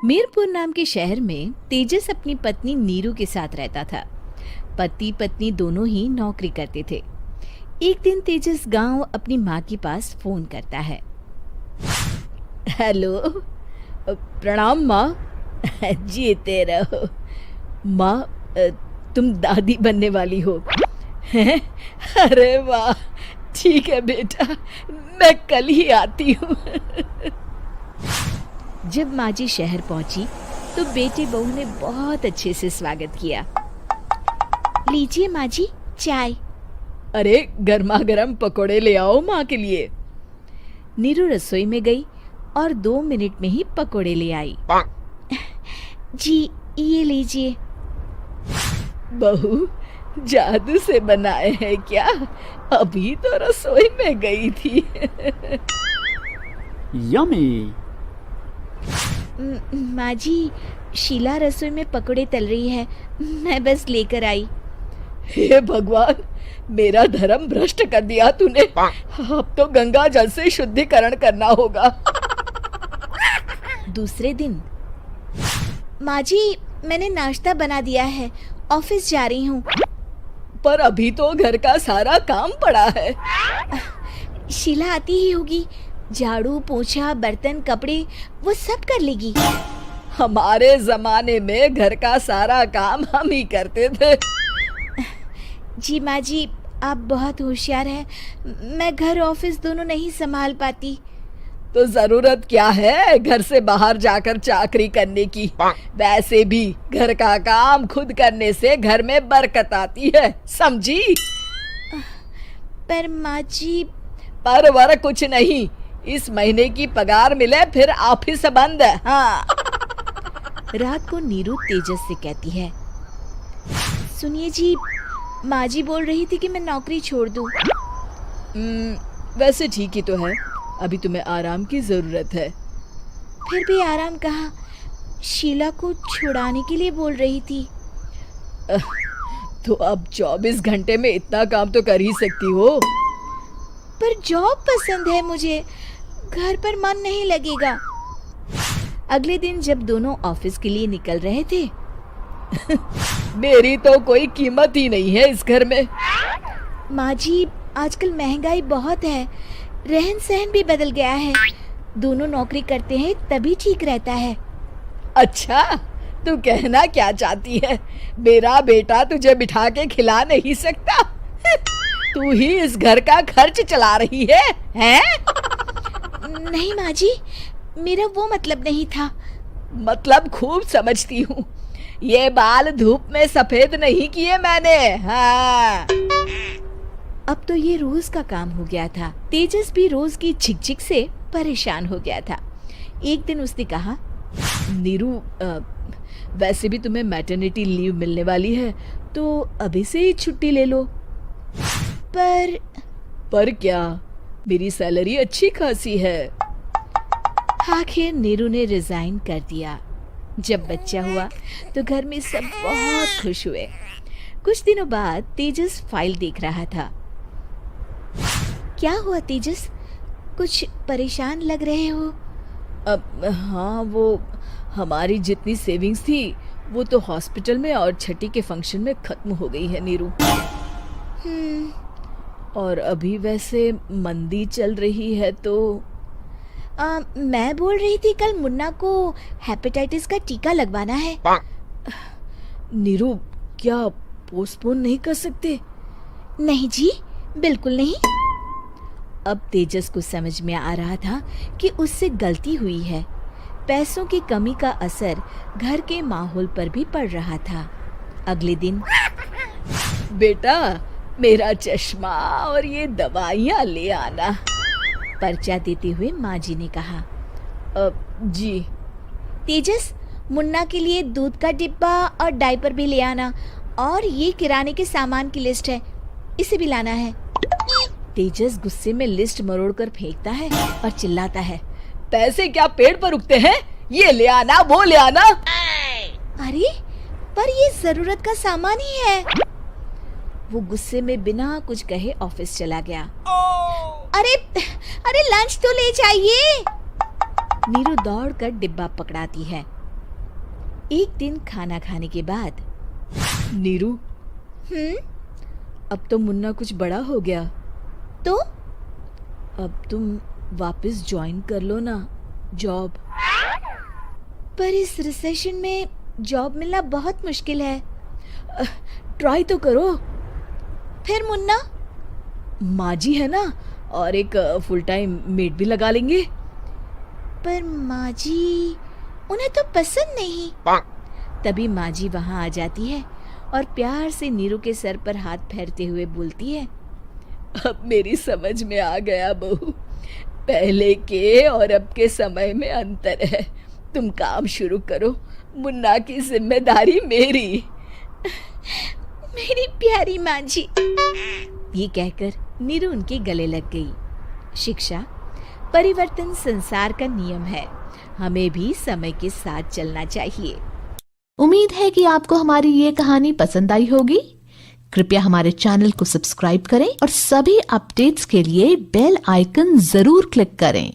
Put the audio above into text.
मीरपुर नाम के शहर में तेजस अपनी पत्नी नीरू के साथ रहता था। पति पत्नी दोनों ही नौकरी करते थे। एक दिन तेजस गांव अपनी माँ के पास फोन करता है। हेलो, प्रणाम माँ। जीते रहो माँ, तुम दादी बनने वाली हो हैं? अरे वाह, ठीक है बेटा, मैं कल ही आती हूँ। जब माँ जी शहर पहुंची तो बेटे बहू ने बहुत अच्छे से स्वागत किया। लीजिए माँ जी, चाय। अरे गर्मा गर्म पकोड़े ले आओ माँ के लिए। नीरू रसोई में गई और 2 मिनट में ही पकोड़े ले आई। जी ये लीजिए। बहू जादू से बनाए हैं क्या? अभी तो रसोई में गई थी। यम्मी। माँ जी, शीला रसोई में पकोड़े तल रही है, मैं बस लेकर आई। हे भगवान, मेरा धर्म भ्रष्ट कर दिया तूने। अब तो गंगा जल से शुद्धिकरण करना होगा। दूसरे दिन, माँ जी मैंने नाश्ता बना दिया है, ऑफिस जा रही हूँ। पर अभी तो घर का सारा काम पड़ा है। शीला आती ही होगी, झाड़ू पोछा बर्तन कपड़े वो सब कर लेगी। हमारे जमाने में घर का सारा काम हम ही करते थे। जी माँ जी, आप बहुत होशियार हैं, मैं घर ऑफिस दोनों नहीं संभाल पाती। तो जरूरत क्या है घर से बाहर जाकर चाकरी करने की? वैसे भी घर का काम खुद करने से घर में बरकत आती है, समझी? पर माँ जी। पर वर कुछ नहीं, इस महीने की पगार मिले फिर ऑफिस बंद। हाँ। रात को नीरू तेजस से कहती है, सुनिए जी, माँ जी बोल रही थी कि मैं नौकरी छोड़ दूं। वैसे ठीक ही तो है, अभी तुम्हें आराम की जरूरत है। फिर भी आराम कहाँ, शीला को छुड़ाने के लिए बोल रही थी। तो अब 24 घंटे में इतना काम तो कर ही सकती हो। पर जॉब पसंद है मुझे, घर पर मन नहीं लगेगा। अगले दिन जब दोनों ऑफिस के लिए निकल रहे थे, मेरी तो कोई कीमत ही नहीं है इस घर में। माँ जी, आजकल महंगाई बहुत है, रहन सहन भी बदल गया है, दोनों नौकरी करते हैं तभी ठीक रहता है। अच्छा, तू कहना क्या चाहती है? मेरा बेटा तुझे बिठा के खिला नहीं सकता? तू ही इस घर का खर्च चला रही है, हैं? नहीं माँ जी, मेरा वो मतलब नहीं था। मतलब खूब समझती हूँ, ये बाल धूप में सफेद नहीं किए मैंने। हाँ। अब तो ये रोज का काम हो गया था। तेजस भी रोज की झिकझिक से परेशान हो गया था। एक दिन उसने कहा, नीरू, वैसे भी तुम्हें मैटरनिटी लीव मिलने वाली है, तो अभी से ही छुट्टी ले लो। पर क्या, मेरी सैलरी अच्छी खासी है। आखिर नीरू ने रिजाइन कर दिया। जब बच्चा हुआ तो घर में सब बहुत खुश हुए। कुछ दिनों बाद तेजस फाइल देख रहा था। क्या हुआ तेजस, कुछ परेशान लग रहे हो? हाँ, वो हमारी जितनी सेविंग्स थी वो तो हॉस्पिटल में और छठी के फंक्शन में खत्म हो गई है नीरू। और अभी वैसे मंदी चल रही है तो मैं बोल रही थी कल मुन्ना को हेपेटाइटिस का टीका लगवाना है। नीरू, क्या पोस्टपोन नहीं कर सकते? नहीं जी, बिल्कुल नहीं। अब तेजस को समझ में आ रहा था कि उससे गलती हुई है। पैसों की कमी का असर घर के माहौल पर भी पड़ रहा था। अगले दिन, बेटा मेरा चश्मा और ये दवाइयाँ ले आना, पर्चा देते हुए माँ जी ने कहा। जी। तेजस, मुन्ना के लिए दूध का डिब्बा और डायपर भी ले आना, और ये किराने के सामान की लिस्ट है, इसे भी लाना है। तेजस गुस्से में लिस्ट मरोड़कर फेंकता है और चिल्लाता है, पैसे क्या पेड़ पर उगते हैं? ये ले आना, वो ले आना। अरे पर ये जरूरत का सामान ही है। वो गुस्से में बिना कुछ कहे ऑफिस चला गया। अरे लंच तो ले जाइए। नीरू दौड़कर डिब्बा पकड़ाती है एक दिन खाना खाने के बाद, नीरू, अब तो मुन्ना कुछ बड़ा हो गया, तो अब तुम वापस ज्वाइन कर लो ना जॉब। पर इस रिसेशन में जॉब मिलना बहुत मुश्किल है। ट्राई तो करो। फिर मुन्ना? माँ जी है ना, और एक फुल टाइम मेड भी लगा लेंगे। पर माँ जी, उन्हें तो पसंद नहीं। तभी माँ जी वहाँ आ जाती है और प्यार से नीरू के सर पर हाथ फेरते हुए बोलती है, अब मेरी समझ में आ गया बहू, पहले के और अब के समय में अंतर है। तुम काम शुरू करो, मुन्ना की जिम्मेदारी मेरी। मेरी प्यारी माँ जी। ये कहकर नीरू उनके गले लग गई। शिक्षा, परिवर्तन संसार का नियम है, हमें भी समय के साथ चलना चाहिए। उम्मीद है कि आपको हमारी ये कहानी पसंद आई होगी। कृपया हमारे चैनल को सब्सक्राइब करें और सभी अपडेट्स के लिए बेल आइकन जरूर क्लिक करें।